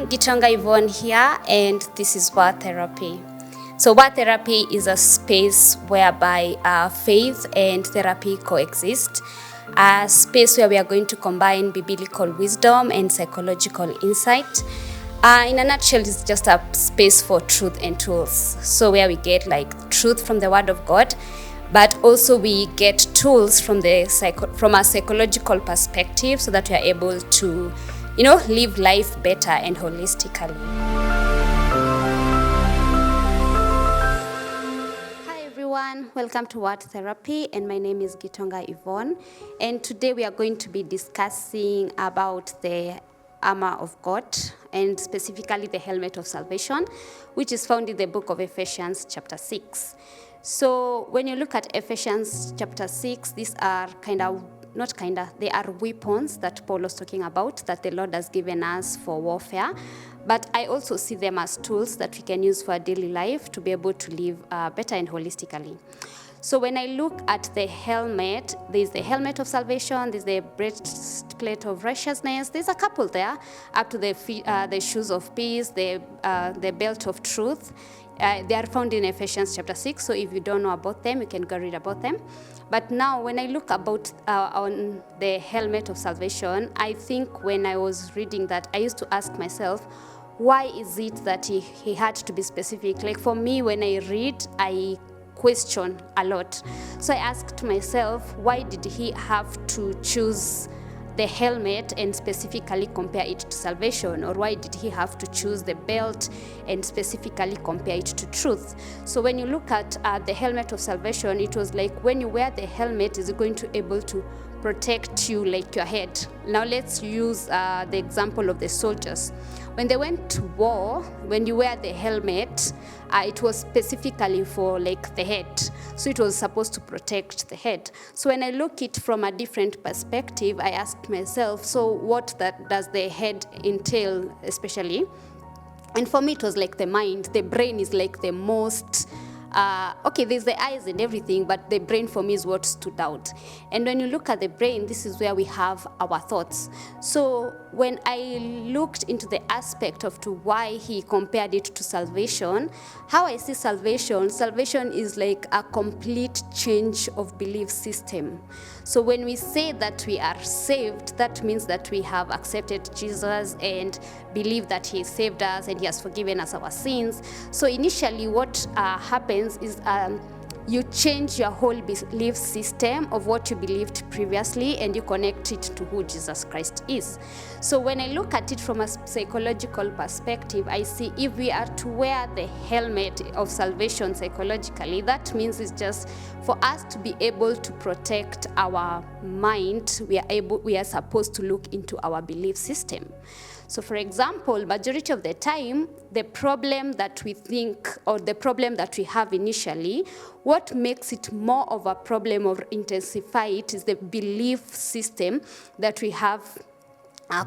Gitonga Yvonne here, and this is Word Therapy. So Word Therapy is a space whereby faith and therapy coexist, a space where we are going to combine biblical wisdom and psychological insight. In a nutshell, it's just a space for truth and tools. So where we get like truth from the Word of God, but also we get tools from a psychological perspective, so that we are able to, live life better and holistically. Hi everyone, welcome to Word Therapy, and my name is Gitonga Yvonne, and today we are going to be discussing about the armor of God, and specifically the helmet of salvation, which is found in the book of Ephesians chapter 6. So when you look at Ephesians chapter 6, these are they are weapons that Paul was talking about, that the Lord has given us for warfare. But I also see them as tools that we can use for our daily life to be able to live better and holistically. So when I look at the helmet, there's the helmet of salvation, there's the breastplate of righteousness, there's a couple there, up to the shoes of peace, the belt of truth. They are found in Ephesians chapter 6, so if you don't know about them, you can go read about them. But now, when I look about on the helmet of salvation, I think when I was reading that, I used to ask myself, why is it that he had to be specific? Like for me, when I read, I question a lot. So I asked myself, why did he have to choose the helmet and specifically compare it to salvation? Or why did he have to choose the belt and specifically compare it to truth? So when you look at the helmet of salvation, it was like when you wear the helmet, is it going to able to protect you like your head? Now let's use the example of the soldiers. When they went to war, when you wear the helmet, it was specifically for like the head. So it was supposed to protect the head. So when I look it from a different perspective, I asked myself, so what does the head entail especially? And for me, it was like the mind. The brain is like the most... there's the eyes and everything, but the brain for me is what stood out. And when you look at the brain, this is where we have our thoughts. So when I looked into the aspect of to why he compared it to salvation, how I see salvation is like a complete change of belief system. So when we say that we are saved, that means that we have accepted Jesus and believe that he saved us and he has forgiven us our sins. So initially what happens is you change your whole belief system of what you believed previously, and you connect it to who Jesus Christ is. So when I look at it from a psychological perspective, I see if we are to wear the helmet of salvation psychologically, that means it's just for us to be able to protect our mind. We are supposed to look into our belief system. So for example, majority of the time, the problem that we think, or the problem that we have initially, what makes it more of a problem or intensify it is the belief system that we have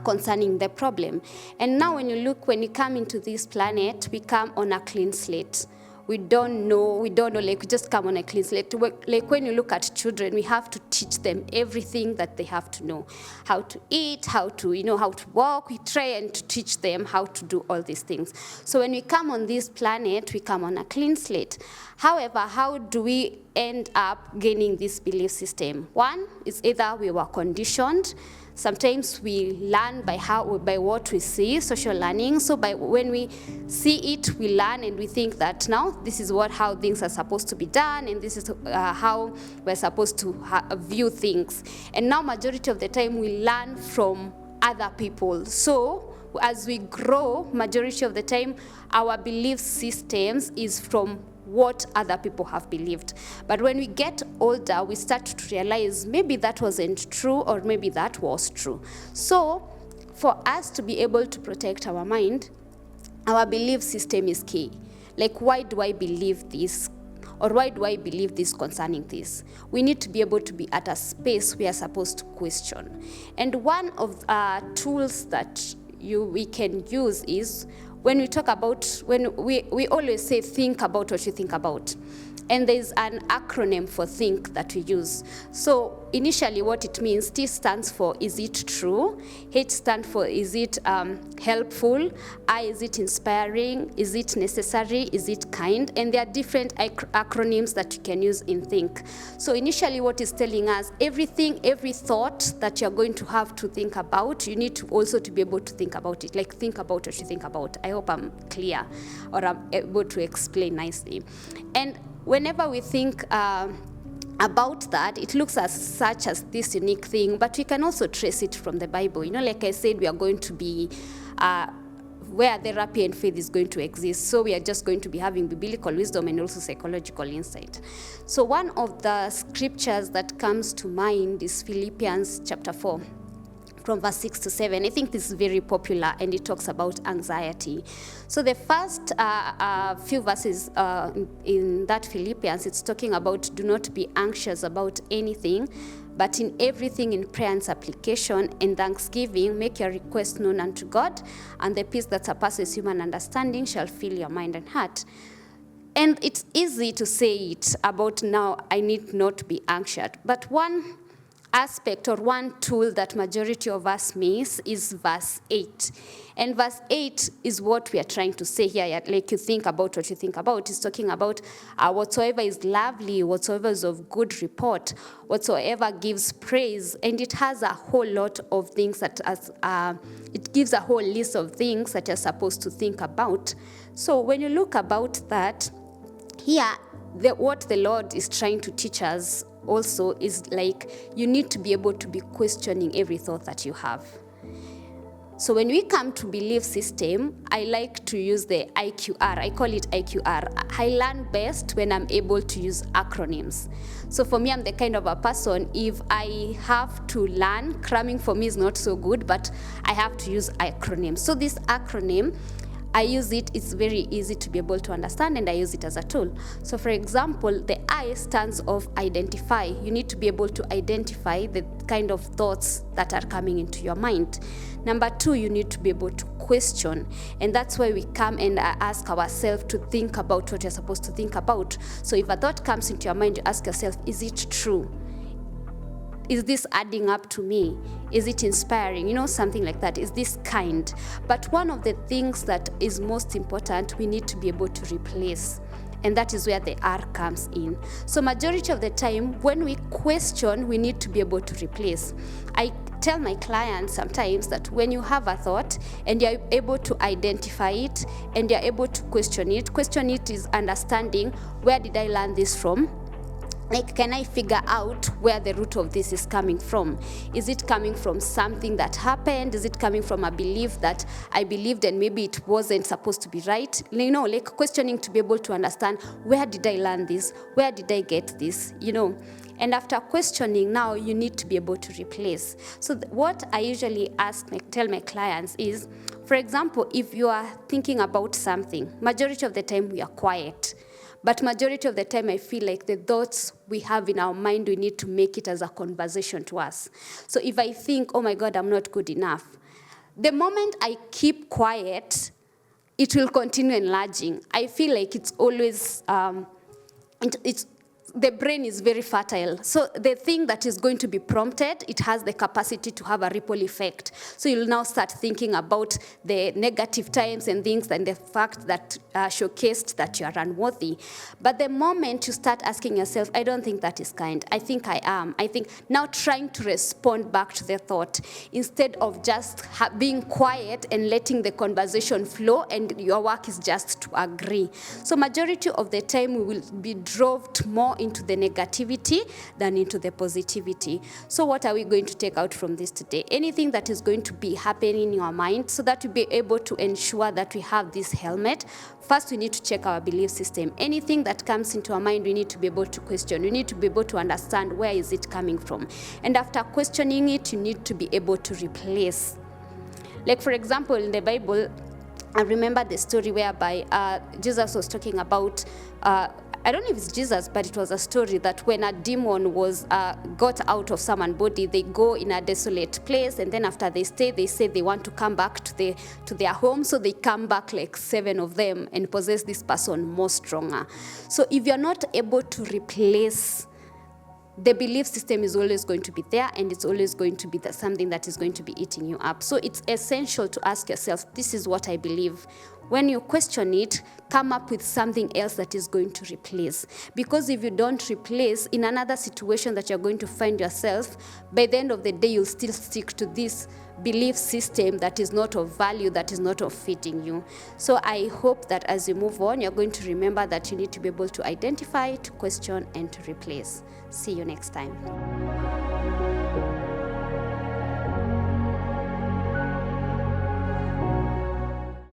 concerning the problem. And now when you come into this planet, we come on a clean slate. We don't know, like we just come on a clean slate. Like when you look at children, we have to teach them everything that they have to know. How to eat, how to walk. We try and to teach them how to do all these things. So when we come on this planet, we come on a clean slate. However, how do we end up gaining this belief system? One is either we were conditioned. Sometimes we learn by what we see, social learning. So when we see it, we learn and we think that now this is how things are supposed to be done, and this is how we're supposed to view things. And now majority of the time we learn from other people. So as we grow, majority of the time our belief systems is from what other people have believed. But when we get older, we start to realize maybe that wasn't true, or maybe that was true. So for us to be able to protect our mind, our belief system is key. Like, why do I believe this? Or why do I believe this concerning this? We need to be able to be at a space we are supposed to question. And one of tools that we can use is when we talk about, when we always say, think about what you think about. And there's an acronym for think that we use. So initially what it means, T stands for is it true? H stands for is it helpful? I, is it inspiring? Is it necessary? Is it kind? And there are different acronyms that you can use in think. So initially what is telling us, every thought that you're going to have to think about, you need to also to be able to think about it. Like think about what you think about. I hope I'm clear or I'm able to explain nicely. And whenever we think about that, it looks as such as this unique thing, but we can also trace it from the Bible. Like I said, we are going to be where therapy and faith is going to exist. So we are just going to be having biblical wisdom and also psychological insight. So one of the scriptures that comes to mind is Philippians chapter 4. From verse 6 to 7. I think this is very popular, and it talks about anxiety. So the first few verses in that Philippians, it's talking about do not be anxious about anything, but in everything in prayer and supplication and thanksgiving, make your request known unto God, and the peace that surpasses human understanding shall fill your mind and heart. And it's easy to say it about now, I need not be anxious, but one aspect or one tool that majority of us miss is verse 8. And verse 8 is what we are trying to say here. Like you think about what you think about. It's talking about whatsoever is lovely, whatsoever is of good report, whatsoever gives praise. And it has a whole lot of things that it gives a whole list of things that you're supposed to think about. So when you look about that, here, what the Lord is trying to teach us also is like you need to be able to be questioning every thought that you have. So when we come to belief system, I like to use the IQR. I call it IQR. I learn best when I'm able to use acronyms. So for me, I'm the kind of a person, if I have to learn, cramming for me is not so good, but I have to use acronyms. So this acronym, I use it, it's very easy to be able to understand, and I use it as a tool. So for example, the I stands of identify. You need to be able to identify the kind of thoughts that are coming into your mind. Number 2, you need to be able to question. And that's why we come and ask ourselves to think about what you're supposed to think about. So if a thought comes into your mind, you ask yourself, is it true? Is this adding up to me? Is it inspiring? Something like that. Is this kind? But one of the things that is most important, we need to be able to replace. And that is where the R comes in. So majority of the time, when we question, we need to be able to replace. I tell my clients sometimes that when you have a thought and you're able to identify it and you're able to question it is understanding, where did I learn this from? Like, can I figure out where the root of this is coming from? Is it coming from something that happened? Is it coming from a belief that I believed and maybe it wasn't supposed to be right? Like questioning to be able to understand, where did I learn this? Where did I get this? And after questioning, now you need to be able to replace. So what I usually tell my clients is, for example, if you are thinking about something, majority of the time we are quiet. But majority of the time, I feel like the thoughts we have in our mind, we need to make it as a conversation to us. So if I think, oh my God, I'm not good enough, the moment I keep quiet, it will continue enlarging. I feel like it's always, the brain is very fertile. So the thing that is going to be prompted, it has the capacity to have a ripple effect. So you'll now start thinking about the negative times and things and the fact that showcased that you are unworthy. But the moment you start asking yourself, I don't think that is kind. I think I am. I think now trying to respond back to the thought instead of just being quiet and letting the conversation flow, and your work is just to agree. So majority of the time we will be drove more into the negativity than into the positivity. So what are we going to take out from this today? Anything that is going to be happening in your mind, so that we'll be able to ensure that we have this helmet. First, we need to check our belief system. Anything that comes into our mind, we need to be able to question. We need to be able to understand where is it coming from. And after questioning it, you need to be able to replace. Like for example, in the Bible, I remember the story whereby Jesus was talking about I don't know if it's Jesus, but it was a story that when a demon was got out of someone's body, they go in a desolate place, and then after they stay, they say they want to come back to their home, so they come back like 7 of them and possess this person more stronger. So if you're not able to replace, the belief system is always going to be there, and it's always going to be something that is going to be eating you up. So it's essential to ask yourself, this is what I believe. When you question it, come up with something else that is going to replace. Because if you don't replace, in another situation that you're going to find yourself, by the end of the day, you'll still stick to this belief system that is not of value, that is not of fitting you. So I hope that as you move on, you're going to remember that you need to be able to identify, to question, and to replace. See you next time.